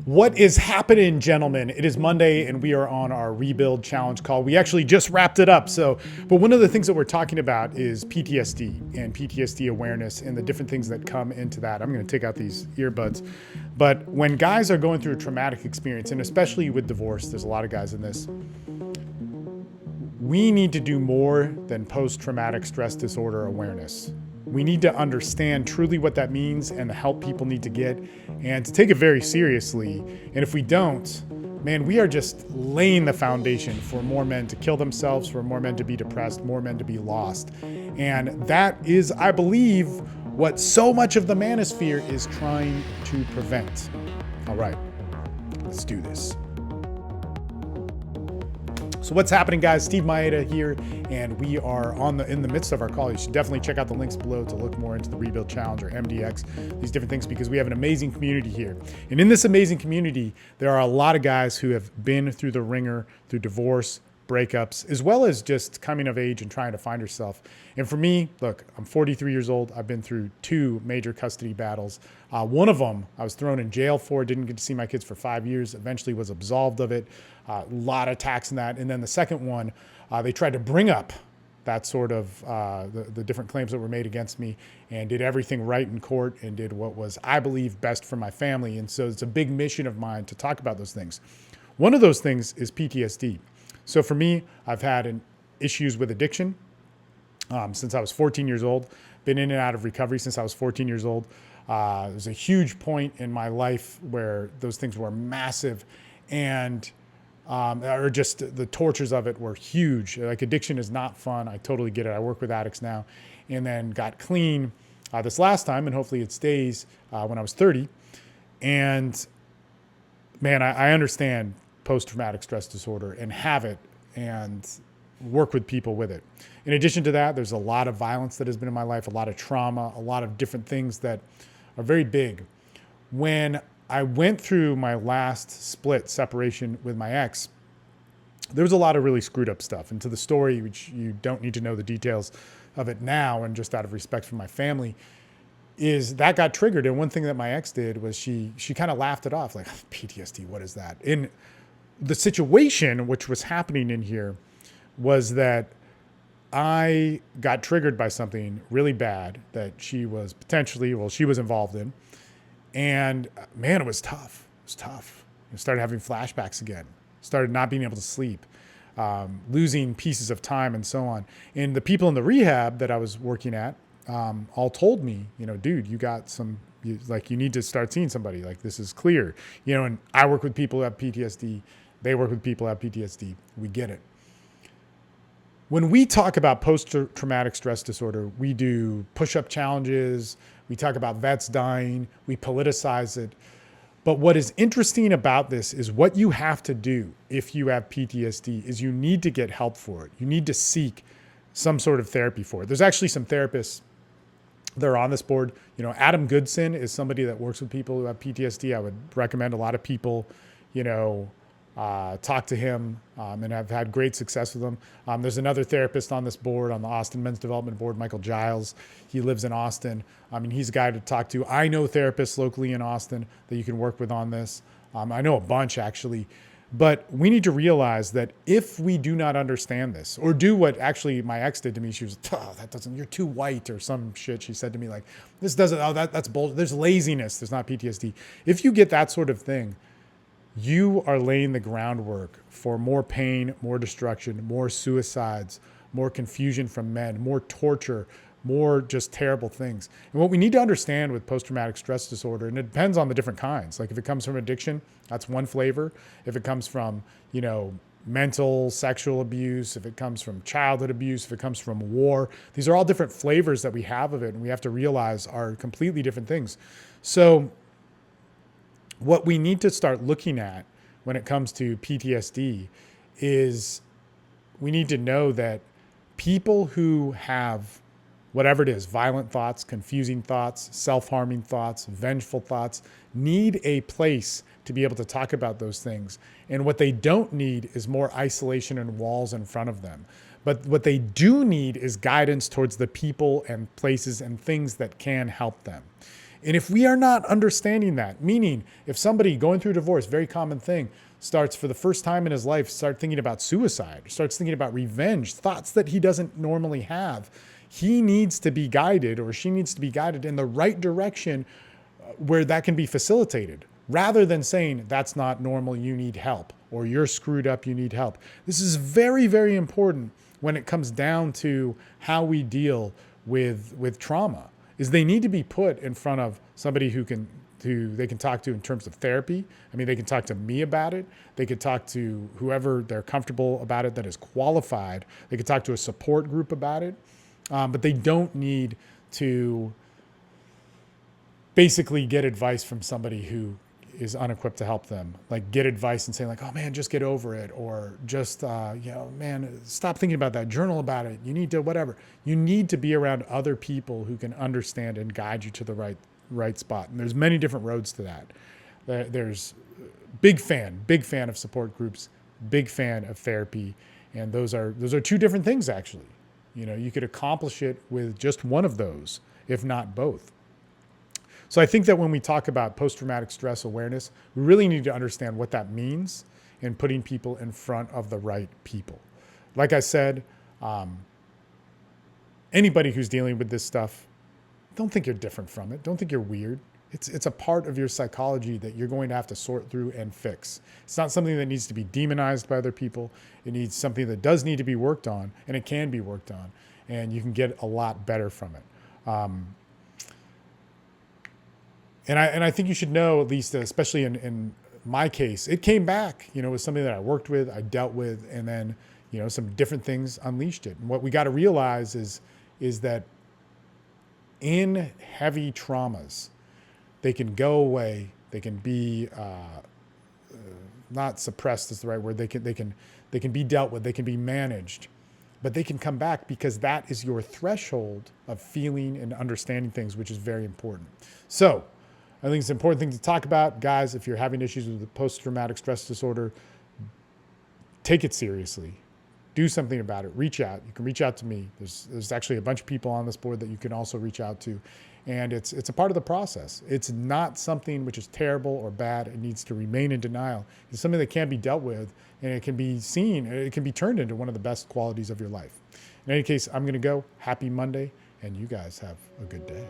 What is happening, gentlemen? It is Monday and we are on our rebuild challenge call. We actually just wrapped it up. But one of the things that we're talking about is PTSD and PTSD awareness and the different things that come into that. I'm going to take out these earbuds. But when guys are going through a traumatic experience, and especially with divorce, there's a lot of guys in this, we need to do more than post-traumatic stress disorder awareness. We need to understand truly what that means and the help people need to get and to take it very seriously. And if we don't, man, we are just laying the foundation for more men to kill themselves, for more men to be depressed, more men to be lost. And that is, I believe, what so much of the manosphere is trying to prevent. All right, let's do this. So what's happening, guys? Steve Maeda here, and we are in the midst of our call. You should definitely check out the links below to look more into the Rebuild Challenge or MDX, these different things, because we have an amazing community here. And in this amazing community, there are a lot of guys who have been through the ringer, through divorce, breakups, as well as just coming of age and trying to find yourself. And for me, look, I'm 43 years old. I've been through 2 major custody battles. One of them I was thrown in jail for, didn't get to see my kids for 5 years, eventually was absolved of it. A lot of attacks in that. And then the second one, they tried to bring up that sort of the different claims that were made against me and did everything right in court and did what was, I believe, best for my family. And so it's a big mission of mine to talk about those things. One of those things is PTSD. So for me, I've had issues with addiction since I was 14 years old, been in and out of recovery since I was 14 years old. There was a huge point in my life where those things were massive and or just the tortures of it were huge. Like, addiction is not fun. I totally get it. I work with addicts now, and then got clean this last time, and hopefully it stays when I was 30. And man, I understand post-traumatic stress disorder and have it and work with people with it. In addition to that, there's a lot of violence that has been in my life, a lot of trauma, a lot of different things that are very big. When I went through my last separation with my ex, there was a lot of really screwed up stuff. And to the story, which you don't need to know the details of it now, and just out of respect for my family, is that got triggered. And one thing that my ex did was she kind of laughed it off, like, PTSD, what is that? In the situation which was happening in here was that I got triggered by something really bad that she was she was involved in. And man, it was tough. It was tough. I started having flashbacks again, started not being able to sleep, losing pieces of time and so on. And the people in the rehab that I was working at all told me, dude, you need to start seeing somebody. Like, this is clear. And I work with people who have PTSD. They work with people who have PTSD. We get it. When we talk about post-traumatic stress disorder, we do push-up challenges, we talk about vets dying, we politicize it. But what is interesting about this is what you have to do if you have PTSD is you need to get help for it. You need to seek some sort of therapy for it. There's actually some therapists that are on this board. Adam Goodson is somebody that works with people who have PTSD. I would recommend a lot of people, talk to him, and I've had great success with him. There's another therapist on this board, on the Austin Men's Development Board, Michael Giles. He lives in Austin. He's a guy to talk to. I know therapists locally in Austin that you can work with on this. I know a bunch, actually. But we need to realize that if we do not understand this, or do what actually my ex did to me, she was, you're too white, or some shit she said to me, like, that's bullshit. There's laziness. There's not PTSD. If you get that sort of thing, you are laying the groundwork for more pain, more destruction, more suicides, more confusion from men, more torture, more just terrible things. And what we need to understand with post-traumatic stress disorder, and it depends on the different kinds. Like, if it comes from addiction, that's one flavor. If it comes from, mental, sexual abuse, if it comes from childhood abuse, if it comes from war, these are all different flavors that we have of it, and we have to realize are completely different things. So what we need to start looking at when it comes to PTSD is we need to know that people who have whatever it is, violent thoughts, confusing thoughts, self-harming thoughts, vengeful thoughts, need a place to be able to talk about those things. And what they don't need is more isolation and walls in front of them. But what they do need is guidance towards the people and places and things that can help them. And if we are not understanding that, meaning if somebody going through divorce, very common thing, starts for the first time in his life, start thinking about suicide, starts thinking about revenge, thoughts that he doesn't normally have, he needs to be guided, or she needs to be guided in the right direction where that can be facilitated, rather than saying that's not normal, you need help, or you're screwed up, you need help. This is very, very important when it comes down to how we deal with trauma, is they need to be put in front of somebody who they can talk to in terms of therapy. I mean, they can talk to me about it. They could talk to whoever they're comfortable about it that is qualified. They could talk to a support group about it. But they don't need to basically get advice from somebody who is unequipped to help them. Like get advice and say like, oh man, just get over it. Or just, man, stop thinking about that, journal about it. You need to, whatever. You need to be around other people who can understand and guide you to the right spot. And there's many different roads to that. There's big fan of support groups, big fan of therapy. And those are two different things actually. You could accomplish it with just one of those, if not both. So I think that when we talk about post-traumatic stress awareness, we really need to understand what that means in putting people in front of the right people. Like I said, anybody who's dealing with this stuff, don't think you're different from it. Don't think you're weird. It's a part of your psychology that you're going to have to sort through and fix. It's not something that needs to be demonized by other people. It needs something that does need to be worked on, and it can be worked on, and you can get a lot better from it. And I think you should know, at least, especially in my case, it came back. It was something that I worked with, I dealt with, and then some different things unleashed it. And what we got to realize is that in heavy traumas, they can go away. They can be not suppressed is the right word. They can be dealt with. They can be managed, but they can come back because that is your threshold of feeling and understanding things, which is very important. So I think it's an important thing to talk about, guys. If you're having issues with the post-traumatic stress disorder, take it seriously. Do something about it. Reach out. You can reach out to me. There's actually a bunch of people on this board that you can also reach out to. And it's a part of the process. It's not something which is terrible or bad. It needs to remain in denial. It's something that can be dealt with, and it can be seen. It can be turned into one of the best qualities of your life. In any case, I'm going to go. Happy Monday, and you guys have a good day.